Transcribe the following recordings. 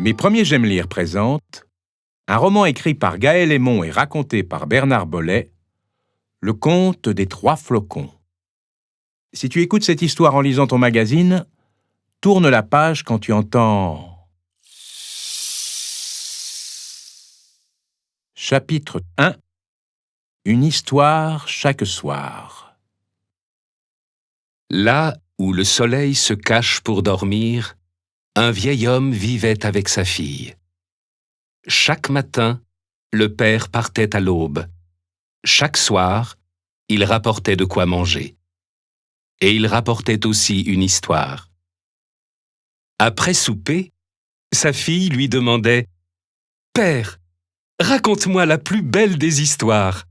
Mes premiers J'aime lire présente un roman écrit par Gaël Aymon et raconté par Bernard Bollet, Le conte des 3 flocons. Si tu écoutes cette histoire en lisant ton magazine, tourne la page quand tu entends... Chapitre 1. Une histoire chaque soir. Là où le soleil se cache pour dormir, un vieil homme vivait avec sa fille. Chaque matin, le père partait à l'aube. Chaque soir, il rapportait de quoi manger. Et il rapportait aussi une histoire. Après souper, sa fille lui demandait « Père, raconte-moi la plus belle des histoires !»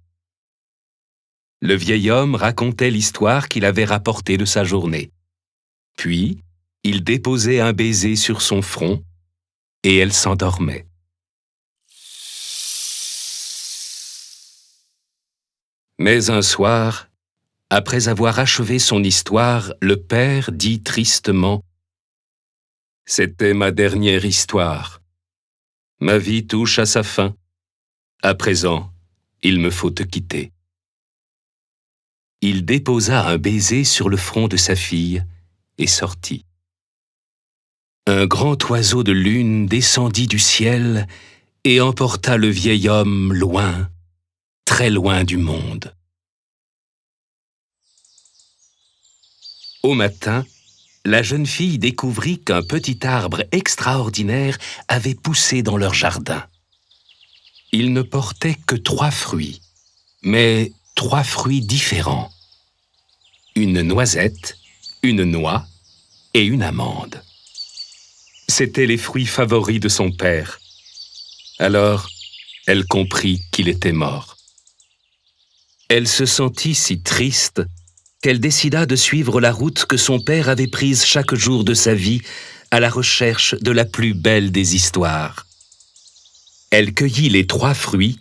Le vieil homme racontait l'histoire qu'il avait rapportée de sa journée. Puis, il déposait un baiser sur son front et elle s'endormait. Mais un soir, après avoir achevé son histoire, le père dit tristement « C'était ma dernière histoire. Ma vie touche à sa fin. À présent, il me faut te quitter. » Il déposa un baiser sur le front de sa fille et sortit. Un grand oiseau de lune descendit du ciel et emporta le vieil homme loin, très loin du monde. Au matin, la jeune fille découvrit qu'un petit arbre extraordinaire avait poussé dans leur jardin. Il ne portait que 3 fruits, mais 3 fruits différents. Une noisette, une noix et une amande. C'étaient les fruits favoris de son père. Alors, elle comprit qu'il était mort. Elle se sentit si triste qu'elle décida de suivre la route que son père avait prise chaque jour de sa vie à la recherche de la plus belle des histoires. Elle cueillit les 3 fruits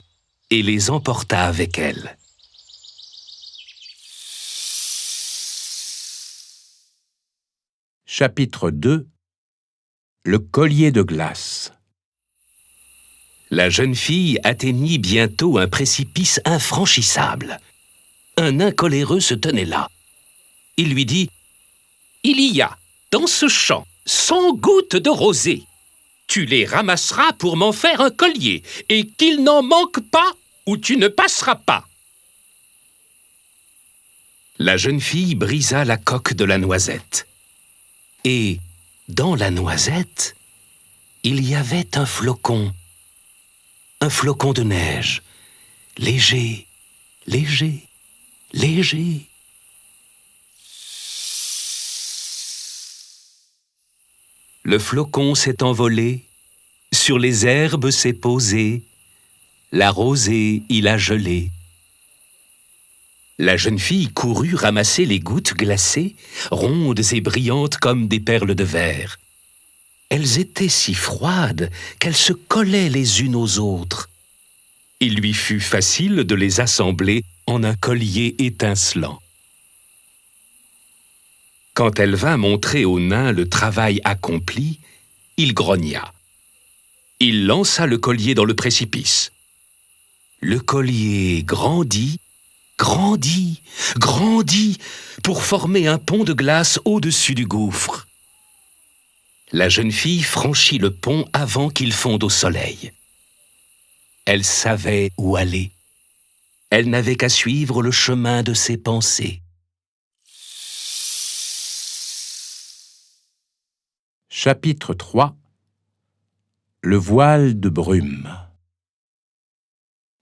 et les emporta avec elle. Chapitre 2. Le collier de glace. La jeune fille atteignit bientôt un précipice infranchissable. Un nain coléreux se tenait là. Il lui dit « Il y a, dans ce champ, 100 gouttes de rosée. Tu les ramasseras pour m'en faire un collier, et qu'il n'en manque pas ou tu ne passeras pas. » La jeune fille brisa la coque de la noisette. Et, dans la noisette, il y avait un flocon de neige, léger, léger, léger. Le flocon s'est envolé, sur les herbes s'est posé, la rosée il a gelé. La jeune fille courut ramasser les gouttes glacées, rondes et brillantes comme des perles de verre. Elles étaient si froides qu'elles se collaient les unes aux autres. Il lui fut facile de les assembler en un collier étincelant. Quand elle vint montrer au nain le travail accompli, il grogna. Il lança le collier dans le précipice. Le collier grandit, grandit, grandit pour former un pont de glace au-dessus du gouffre. La jeune fille franchit le pont avant qu'il fonde au soleil. Elle savait où aller. Elle n'avait qu'à suivre le chemin de ses pensées. Chapitre 3. Le voile de brume.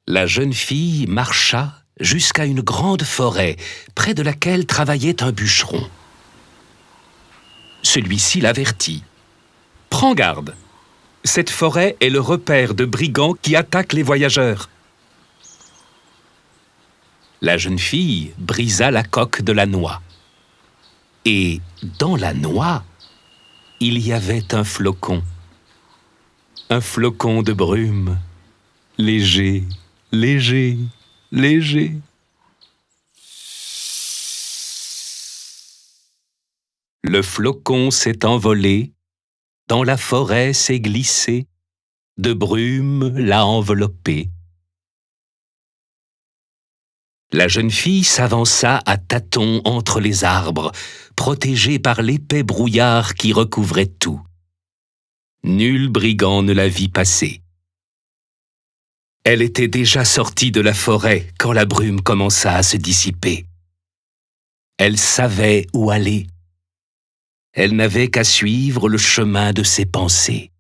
La jeune fille marcha jusqu'à une grande forêt, près de laquelle travaillait un bûcheron. Celui-ci l'avertit. « Prends garde, cette forêt est le repère de brigands qui attaquent les voyageurs. » La jeune fille brisa la coque de la noix. Et dans la noix, il y avait un flocon de brume, léger, léger, léger. Le flocon s'est envolé dans la forêt s'est glissé, de brume l'a enveloppé. La jeune fille s'avança à tâtons entre les arbres, protégée par l'épais brouillard qui recouvrait tout. Nul brigand ne la vit passer. Elle était déjà sortie de la forêt quand la brume commença à se dissiper. Elle savait où aller. Elle n'avait qu'à suivre le chemin de ses pensées.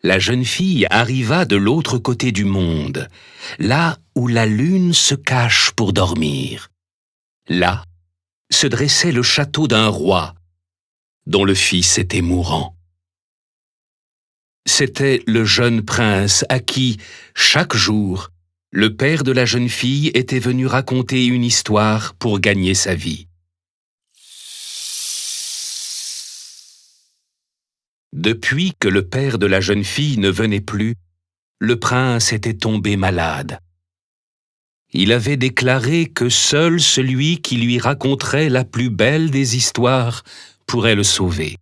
La jeune fille arriva de l'autre côté du monde, là où la lune se cache pour dormir. Là se dressait le château d'un roi, dont le fils était mourant. C'était le jeune prince à qui, chaque jour, le père de la jeune fille était venu raconter une histoire pour gagner sa vie. Depuis que le père de la jeune fille ne venait plus, le prince était tombé malade. Il avait déclaré que seul celui qui lui raconterait la plus belle des histoires pourrait le sauver.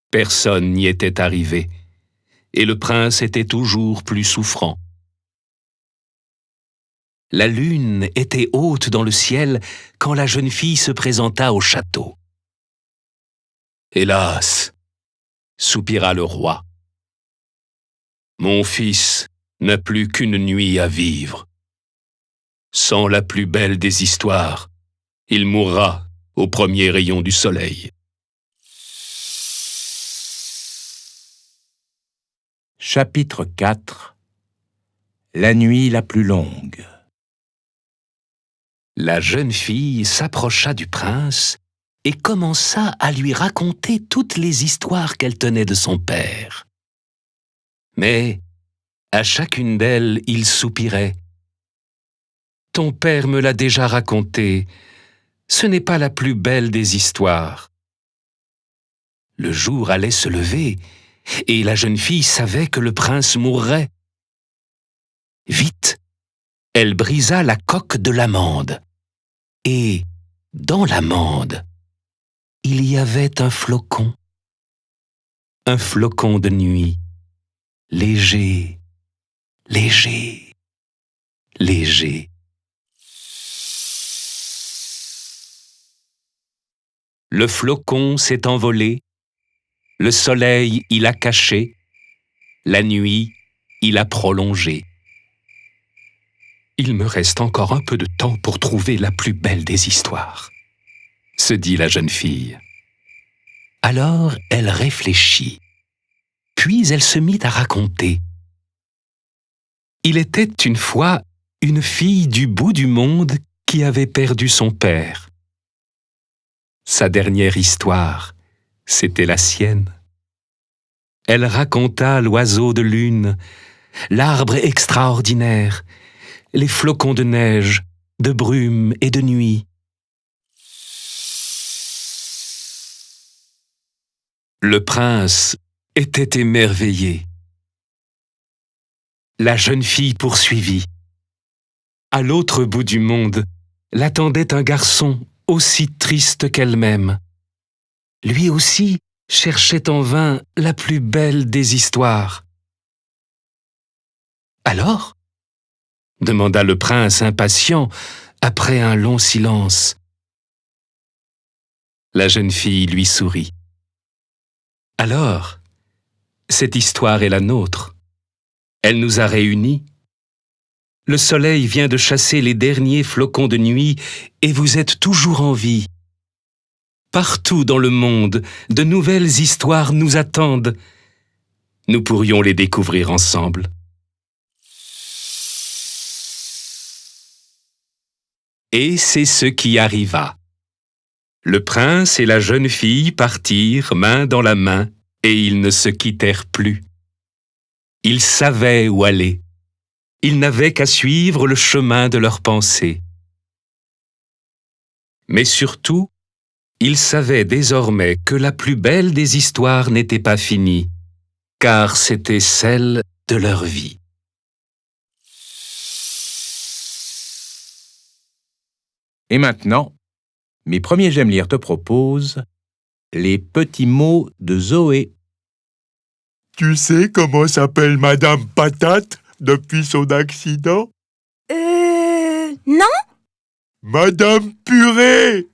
Personne n'y était arrivé, et le prince était toujours plus souffrant. La lune était haute dans le ciel quand la jeune fille se présenta au château. « Hélas !» soupira le roi. « Mon fils n'a plus qu'une nuit à vivre. Sans la plus belle des histoires, il mourra au premier rayon du soleil. » Chapitre 4 La nuit la plus longue. La jeune fille s'approcha du prince et commença à lui raconter toutes les histoires qu'elle tenait de son père. Mais à chacune d'elles, il soupirait. « Ton père me l'a déjà racontée. Ce n'est pas la plus belle des histoires. » Le jour allait se lever, et la jeune fille savait que le prince mourrait. Vite, elle brisa la coque de l'amande. Et, dans l'amande, il y avait un flocon de nuit, léger, léger, léger. Le flocon s'est envolé, le soleil il a caché, la nuit il a prolongé. Il me reste encore un peu de temps pour trouver la plus belle des histoires, se dit la jeune fille. Alors elle réfléchit, puis elle se mit à raconter. Il était une fois une fille du bout du monde qui avait perdu son père. Sa dernière histoire, c'était la sienne. Elle raconta l'oiseau de lune, l'arbre extraordinaire, les flocons de neige, de brume et de nuit. Le prince était émerveillé. La jeune fille poursuivit. À l'autre bout du monde, l'attendait un garçon aussi triste qu'elle-même. Lui aussi cherchait en vain la plus belle des histoires. « Alors ?» demanda le prince impatient après un long silence. La jeune fille lui sourit. « Alors, cette histoire est la nôtre. Elle nous a réunis. Le soleil vient de chasser les derniers flocons de nuit et vous êtes toujours en vie. Partout dans le monde, de nouvelles histoires nous attendent. Nous pourrions les découvrir ensemble. » Et c'est ce qui arriva. Le prince et la jeune fille partirent main dans la main et ils ne se quittèrent plus. Ils savaient où aller. Ils n'avaient qu'à suivre le chemin de leurs pensées. Mais surtout, ils savaient désormais que la plus belle des histoires n'était pas finie, car c'était celle de leur vie. Et maintenant, Mes premiers J'aime lire te propose Les petits mots de Zoé. Tu sais comment s'appelle Madame Patate depuis son accident? Non? Madame Purée.